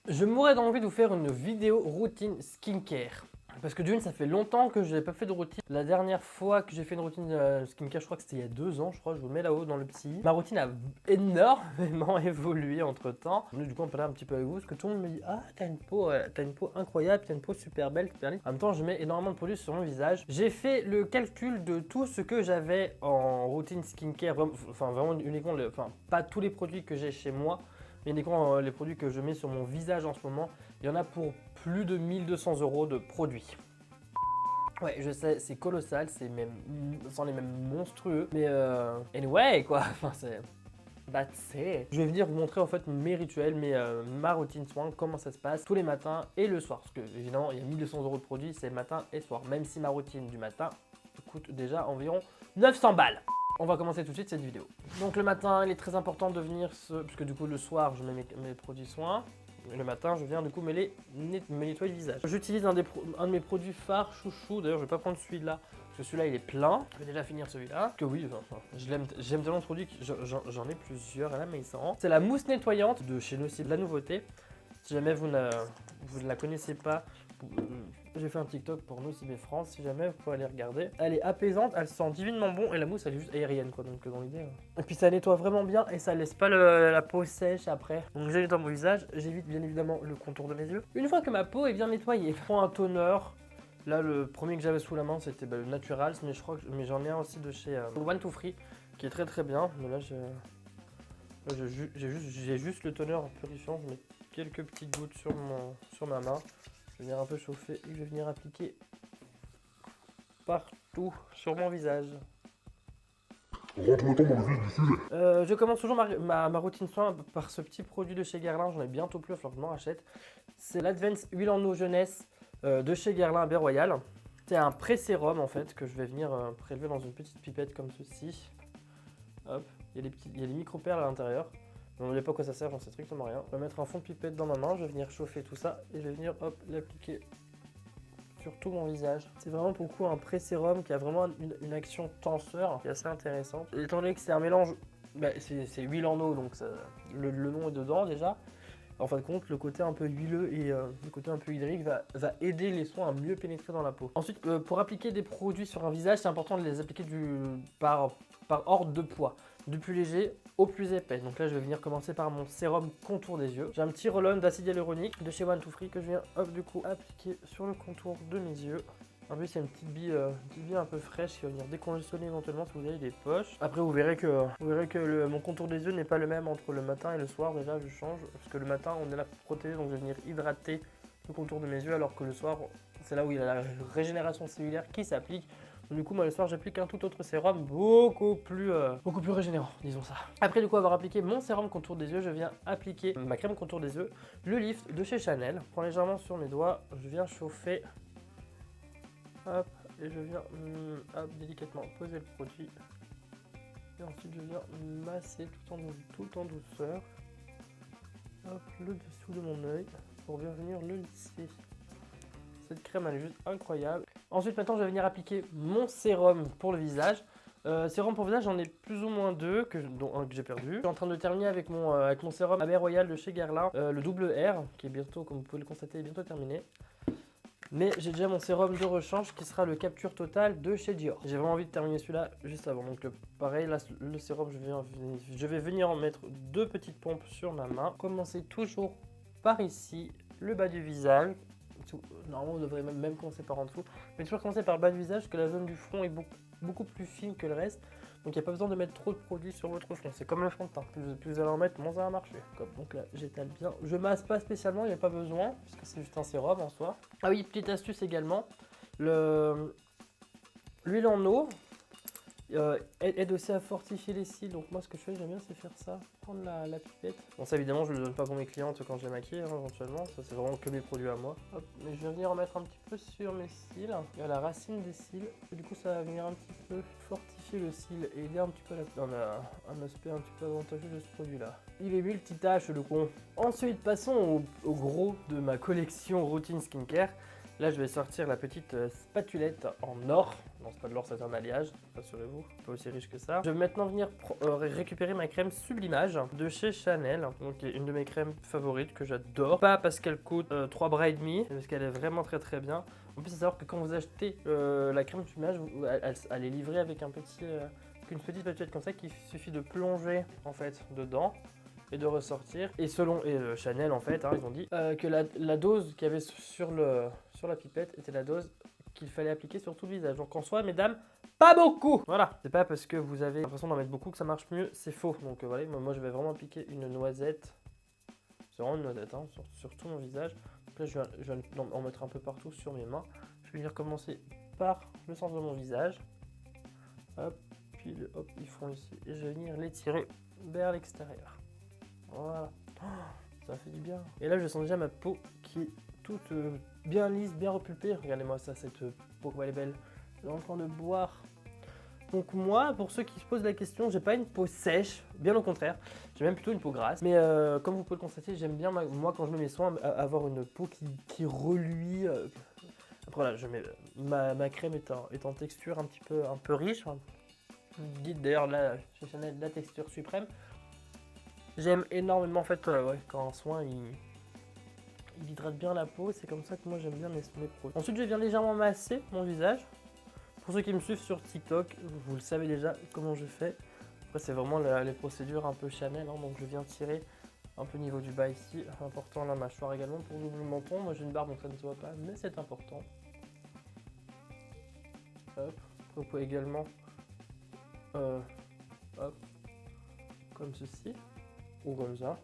Je mourrais d'envie de vous faire une vidéo routine skincare. Parce que d'une, ça fait longtemps que je n'ai pas fait de routine. La dernière fois que j'ai fait une routine skincare, je crois que c'était il y a 2 ans, je crois, je vous le mets là-haut dans le petit. Ma routine a énormément évolué entre temps. Du coup, on parlait un petit peu avec vous, parce que tout le monde me dit: ah, t'as une peau incroyable, t'as une peau super belle, super lisse. En même temps, je mets énormément de produits sur mon visage. J'ai fait le calcul de tout ce que j'avais en routine skincare, vraiment uniquement, pas tous les produits que j'ai chez moi, mais uniquement les produits que je mets sur mon visage en ce moment. Il y en a pour plus de 1200 € de produits. Ouais, je sais, c'est colossal, c'en est même monstrueux. Mais anyway, quoi, enfin c'est... That's it. Je vais venir vous montrer en fait mes rituels, ma routine soin, comment ça se passe tous les matins et le soir. Parce que évidemment, il y a 1200 € de produits, c'est matin et soir. Même si ma routine du matin coûte déjà environ 900 balles. On va commencer tout de suite cette vidéo. Donc le matin, il est très important de venir puisque du coup le soir, je mets mes produits soins. Le matin, je viens du coup me nettoyer le visage. J'utilise un de mes produits phares chouchou. D'ailleurs, je vais pas prendre celui-là parce que celui-là il est plein. Je vais déjà finir celui-là. Parce que oui, j'aime tellement ce produit que j'en ai plusieurs. Là, mais c'est la mousse nettoyante de chez Nocib, la nouveauté. Si jamais vous ne la connaissez pas, j'ai fait un TikTok pour Nocib France. Si jamais vous pouvez aller regarder. Elle est apaisante, elle sent divinement bon et la mousse elle est juste aérienne quoi. Donc dans l'idée. Et puis ça nettoie vraiment bien et ça laisse pas la peau sèche après. Donc je nettoie mon visage, j'évite bien évidemment le contour de mes yeux. Une fois que ma peau est bien nettoyée, je prends un toner. Là le premier que j'avais sous la main c'était le Naturals, mais j'en ai un aussi de chez One to Free qui est très très bien. Mais là j'ai juste le toner purifiant. Je mets quelques petites gouttes sur ma main. Je vais venir un peu chauffer et je vais venir appliquer partout sur mon visage. Rentre-toi dans le vif du sujet. Je commence toujours ma routine soin par ce petit produit de chez Guerlain. J'en ai bientôt plus, il va falloir que je m'en rachète. C'est l'Advance Huile en eau jeunesse de chez Guerlain à Baie Royale. C'est un pré-sérum en fait que je vais venir prélever dans une petite pipette comme ceci. Hop, il y a des micro-perles à l'intérieur. Je ne sais pas à quoi ça sert, j'en sais strictement rien. Je vais mettre un fond de pipette dans ma main, je vais venir chauffer tout ça et je vais venir hop l'appliquer sur tout mon visage. C'est vraiment pour le coup un pré-sérum qui a vraiment une action tenseur qui est assez intéressante. Étant donné que c'est un mélange, c'est huile en eau donc le nom est dedans déjà. En fin de compte, le côté un peu huileux et le côté un peu hydrique va aider les soins à mieux pénétrer dans la peau. Ensuite, pour appliquer des produits sur un visage, c'est important de les appliquer par ordre de poids, du plus léger au plus épais. Donc là, je vais venir commencer par mon sérum contour des yeux. J'ai un petit roll-on d'acide hyaluronique de chez One to Free que je viens du coup appliquer sur le contour de mes yeux. En plus, il y a une petite bille un peu fraîche qui va venir décongestionner éventuellement si vous avez des poches. Après, vous verrez que mon contour des yeux n'est pas le même entre le matin et le soir. Déjà, je change parce que le matin, on est là pour protéger, donc je vais venir hydrater le contour de mes yeux, alors que le soir, c'est là où il y a la régénération cellulaire qui s'applique. Du coup, moi le soir, j'applique un tout autre sérum beaucoup plus régénérant, disons ça. Après, du coup, avoir appliqué mon sérum contour des yeux, je viens appliquer ma crème contour des yeux, le Lift de chez Chanel. Je prends légèrement sur mes doigts, je viens chauffer. Hop, et je viens délicatement poser le produit. Et ensuite, je viens masser tout en douceur. Hop, le dessous de mon œil pour bien venir le lisser. Cette crème, elle est juste incroyable. Ensuite, maintenant, je vais venir appliquer mon sérum pour le visage. Sérum pour le visage, j'en ai plus ou moins deux, dont un que j'ai perdu. Je suis en train de terminer avec mon sérum à Baie Royale de chez Guerlain, le double R, qui est bientôt, comme vous pouvez le constater, est bientôt terminé. Mais j'ai déjà mon sérum de rechange qui sera le Capture Total de chez Dior. J'ai vraiment envie de terminer celui-là juste avant. Donc pareil, là, le sérum, je vais venir en mettre 2 petites pompes sur ma main. Commencez toujours par ici, le bas du visage. Normalement, on devrait même commencer par en dessous. Mais toujours commencer par le bas du visage, parce que la zone du front est beaucoup plus fine que le reste. Donc il n'y a pas besoin de mettre trop de produits sur votre front. C'est comme le fond de teint. Plus vous allez en mettre, moins ça va marcher. Donc là, j'étale bien. Je masse pas spécialement, il n'y a pas besoin, puisque c'est juste un sérum en soi. Ah oui, petite astuce également. L'huile en eau aide aussi à fortifier les cils. Donc moi, ce que je fais, j'aime bien, c'est faire ça. Prendre la pipette. Bon, ça, évidemment, je ne le donne pas pour mes clientes quand je les maquille, éventuellement. Ça, c'est vraiment que mes produits à moi. Hop. Mais je vais venir en mettre un petit peu sur mes cils, à la racine des cils. Et du coup, ça va venir un petit peu fortifier le cil et aider un petit peu dans un aspect un petit peu avantageux de ce produit-là. Il est multitâche, le con. Ensuite, passons au gros de ma collection routine skincare. Là, je vais sortir la petite spatulette en or. Non, c'est pas de l'or, c'est un alliage, rassurez-vous, pas aussi riche que ça. Je vais maintenant venir récupérer ma crème Sublimage de chez Chanel. Donc, une de mes crèmes favorites que j'adore. Pas parce qu'elle coûte 3 bras et demi, mais parce qu'elle est vraiment très bien. En plus, il faut savoir que quand vous achetez la crème Sublimage, elle est livrée avec une petite spatulette comme ça qu'il suffit de plonger en fait dedans et de ressortir. Et selon Chanel en fait, hein, ils ont dit que la dose qu'il y avait sur la pipette était la dose qu'il fallait appliquer sur tout le visage. Donc en soi, mesdames, pas beaucoup. Voilà, c'est pas parce que vous avez l'impression d'en mettre beaucoup que ça marche mieux, c'est faux. Donc voilà, moi je vais vraiment appliquer une noisette. C'est vraiment une noisette hein, sur tout mon visage. Donc là, je vais en mettre un peu partout sur mes mains. Je vais venir commencer par le centre de mon visage. Hop, puis hop, ils font ici. Et je vais venir l'étirer vers l'extérieur. Voilà, oh, ça fait du bien. Et là, je sens déjà ma peau qui est toute bien lisse, bien repulpée. Regardez-moi ça, cette peau, elle est belle. Je suis en train de boire. Donc moi, pour ceux qui se posent la question, j'ai pas une peau sèche, bien au contraire. J'ai même plutôt une peau grasse. Mais comme vous pouvez le constater, j'aime bien, moi, quand je mets mes soins, avoir une peau qui reluit. Après là, je mets ma crème est en texture un peu riche. Dites d'ailleurs là, chez Chanel, la texture suprême. J'aime énormément en fait quand un soin il hydrate bien la peau, c'est comme ça que moi j'aime bien mes produits. Ensuite je viens légèrement masser mon visage. Pour ceux qui me suivent sur TikTok, vous le savez déjà comment je fais. Après c'est vraiment les procédures un peu Chanel, hein, donc je viens tirer un peu au niveau du bas ici, important la mâchoire également pour le menton. Moi j'ai une barbe donc ça ne se voit pas, mais c'est important. Hop, vous pouvez également hop, comme ceci. Ou comme ça.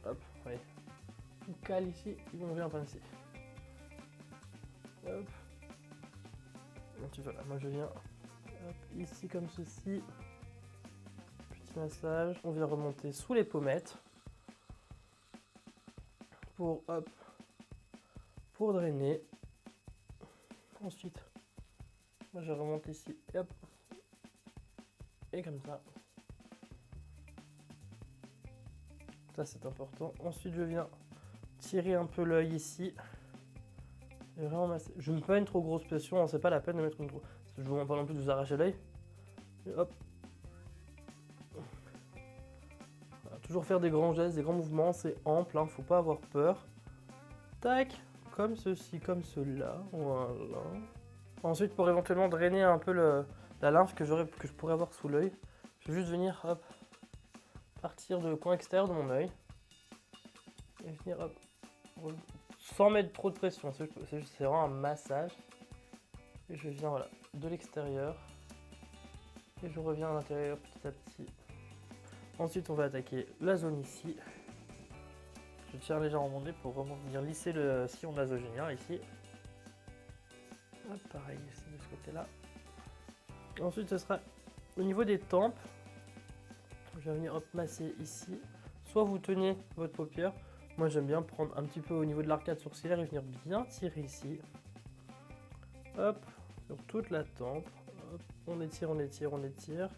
Hop, voyez. On cale ici, on vient par ici. Hop. Voilà, moi je viens hop, ici comme ceci. Petit massage. On vient remonter sous les pommettes. Pour drainer. Ensuite, moi je remonte ici. Et hop. Et comme ça. Ça c'est important. Ensuite je viens tirer un peu l'œil ici. Et vraiment masser. Je ne mets pas une trop grosse pression, hein, c'est pas la peine de mettre une trop. Je ne vous demande pas non plus de vous arracher l'œil. Et hop. Voilà, toujours faire des grands gestes, des grands mouvements, c'est ample, hein, faut pas avoir peur. Tac, comme ceci, comme cela. Voilà. Ensuite pour éventuellement drainer un peu la lymphe que je pourrais avoir sous l'œil, je vais juste venir hop. Partir de coin extérieur de mon œil et venir hop, sans mettre trop de pression, c'est vraiment un massage et je viens voilà, de l'extérieur et je reviens à l'intérieur petit à petit. Ensuite on va attaquer la zone ici, je tiens légèrement mon nez pour vraiment venir lisser le sillon nasogénien ici. Hop, pareil ici de ce côté là. Ensuite ce sera au niveau des tempes. Je vais venir hop, masser ici. Soit vous tenez votre paupière. Moi j'aime bien prendre un petit peu au niveau de l'arcade sourcilière et venir bien tirer ici. Hop, sur toute la tempe. Hop, on étire, on étire, on étire.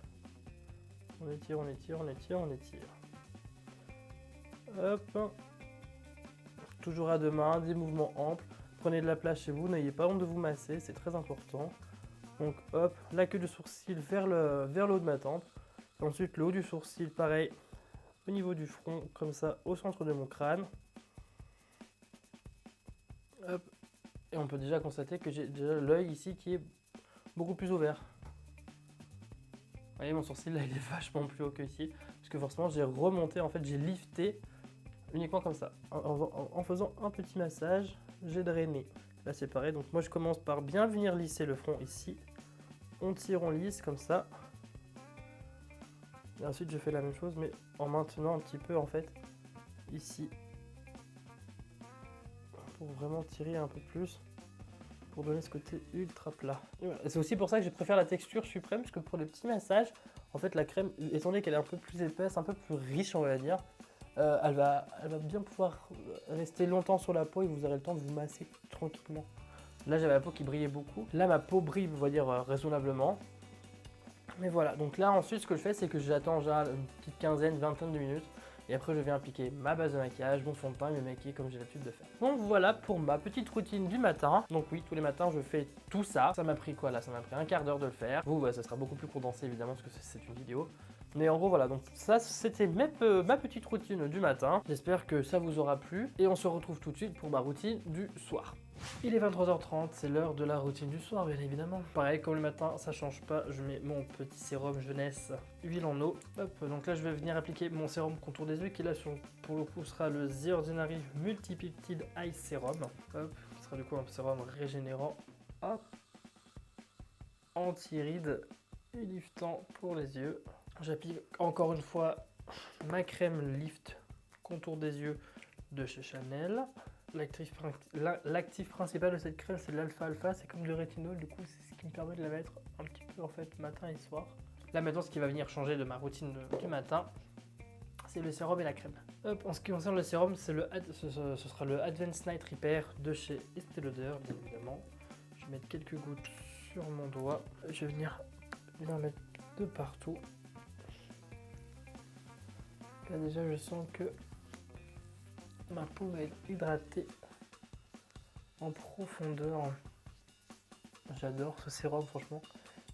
On étire, on étire, on étire, on étire. Hop. Toujours à deux mains, des mouvements amples. Prenez de la place chez vous, n'ayez pas honte de vous masser, c'est très important. Donc hop, la queue de sourcil vers le haut de ma tempe. Ensuite le haut du sourcil, pareil, au niveau du front, comme ça, au centre de mon crâne. Hop. Et on peut déjà constater que j'ai déjà l'œil ici qui est beaucoup plus ouvert. Vous voyez, mon sourcil là, il est vachement plus haut que ici. Parce que forcément, j'ai remonté, en fait, j'ai lifté uniquement comme ça. En faisant un petit massage, j'ai drainé. Là, c'est pareil. Donc moi, je commence par bien venir lisser le front ici. On tire, on lisse comme ça. Et ensuite je fais la même chose mais en maintenant un petit peu en fait ici pour vraiment tirer un peu plus pour donner ce côté ultra plat. Voilà. C'est aussi pour ça que je préfère la texture suprême parce que pour les petits massages en fait la crème étant donné qu'elle est un peu plus épaisse, un peu plus riche on va dire, elle va bien pouvoir rester longtemps sur la peau et vous aurez le temps de vous masser tranquillement. Là j'avais la peau qui brillait beaucoup, là ma peau brille on va dire raisonnablement. Mais voilà, donc là ensuite ce que je fais c'est que j'attends déjà une petite quinzaine, vingtaine de minutes. Et après je viens appliquer ma base de maquillage, mon fond de teint et me maquiller comme j'ai l'habitude de faire. Donc voilà pour ma petite routine du matin. Donc oui, tous les matins je fais tout ça. Ça m'a pris quoi là? Ça m'a pris un quart d'heure de le faire. Vous, bah, ça sera beaucoup plus condensé évidemment parce que c'est une vidéo. Mais en gros voilà, donc ça c'était ma petite routine du matin. J'espère que ça vous aura plu. Et on se retrouve tout de suite pour ma routine du soir. Il est 23h30, c'est l'heure de la routine du soir bien évidemment. Pareil comme le matin, ça change pas, je mets mon petit sérum jeunesse, huile en eau. Hop, donc là je vais venir appliquer mon sérum contour des yeux qui là pour le coup sera le The Ordinary Multipeptide Eye Serum. Hop, qui sera du coup un sérum régénérant, hop, anti-rides et liftant pour les yeux. J'applique encore une fois ma crème lift contour des yeux de chez Chanel. L'actif principal de cette crème c'est l'alpha-alpha, c'est comme du rétinol, du coup c'est ce qui me permet de la mettre un petit peu en fait matin et soir. Là maintenant ce qui va venir changer de ma routine du matin, c'est le sérum et la crème. Hop, en ce qui concerne le sérum, ce sera le Advanced Night Repair de chez Estée Lauder bien évidemment. Je vais mettre quelques gouttes sur mon doigt, je vais venir mettre de partout. Là déjà je sens que ma peau va être hydratée en profondeur. J'adore ce sérum, franchement.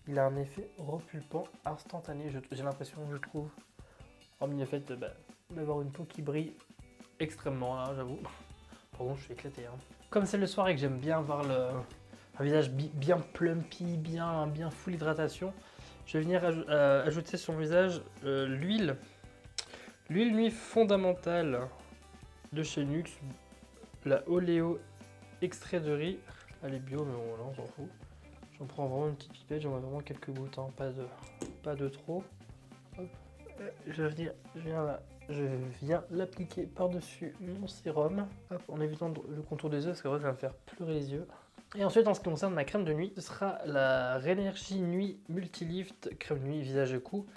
Il a un effet repulpant instantané. J'ai l'impression, je trouve, hormis le fait d'avoir une peau qui brille extrêmement, là, j'avoue. Pardon, je suis éclaté. Hein. Comme c'est le soir et que j'aime bien avoir un visage bien plumpy, bien full hydratation, je vais venir ajouter sur mon visage l'huile nuit fondamentale de chez Nuxe, la Oléo extrait de riz. Elle est bio mais bon, là on s'en fout. J'en prends vraiment une petite pipette, j'en mets vraiment quelques gouttes, hein, pas de trop. Hop. Je viens l'appliquer par-dessus mon sérum, hop, en évitant le contour des yeux parce que ça va me faire pleurer les yeux. Et ensuite en ce qui concerne ma crème de nuit, ce sera la Rénergie Nuit Multilift crème de nuit visage et cou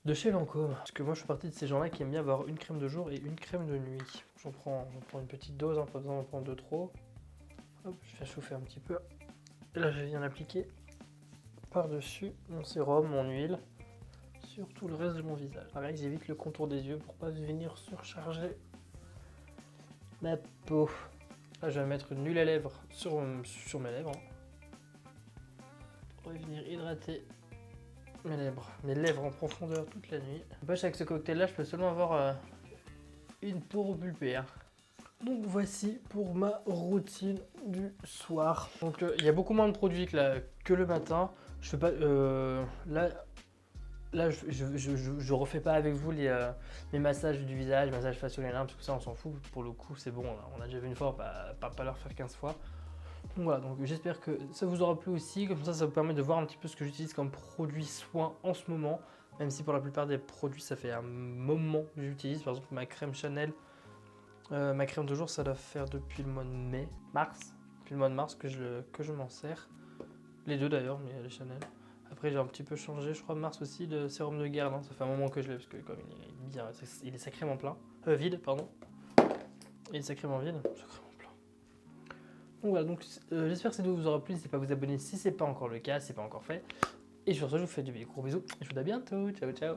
de chez Lancôme. Parce que moi je fais partie de ces gens-là qui aiment bien avoir une crème de jour et une crème de nuit. J'en prends une petite dose, hein, pas besoin d'en prendre 2 trop. Hop, je viens chauffer un petit peu. Et là je viens l'appliquer par-dessus mon sérum, mon huile, sur tout le reste de mon visage. Pareil, j'évite le contour des yeux pour pas venir surcharger ma peau. Là je vais mettre une huile à lèvres sur mes lèvres. Pour venir hydrater mes lèvres en profondeur toute la nuit. Avec ce cocktail là je peux seulement avoir une peau repulpée. Hein. Donc voici pour ma routine du soir. Donc il y a beaucoup moins de produits que le matin. Je fais pas là je refais pas avec vous les massages du visage, massages faciaux et parce que ça on s'en fout. Pour le coup c'est bon, on a déjà vu une fois, pas leur faire 15 fois. Donc voilà, donc j'espère que ça vous aura plu aussi, comme ça vous permet de voir un petit peu ce que j'utilise comme produit soin en ce moment, même si pour la plupart des produits ça fait un moment que j'utilise, par exemple ma crème Chanel, ma crème de jour ça doit faire depuis le mois de mars que je m'en sers, les deux d'ailleurs, mais les Chanel. Après j'ai un petit peu changé, je crois mars aussi, de sérum de Guerlain, ça fait un moment que je l'ai parce que comme il est sacrément vide, pardon, il est sacrément vide. Donc voilà, j'espère que cette vidéo vous aura plu, n'hésitez pas à vous abonner si ce n'est pas encore le cas, si ce n'est pas encore fait. Et sur ce, je vous fais de gros bisous et je vous dis à bientôt, ciao ciao.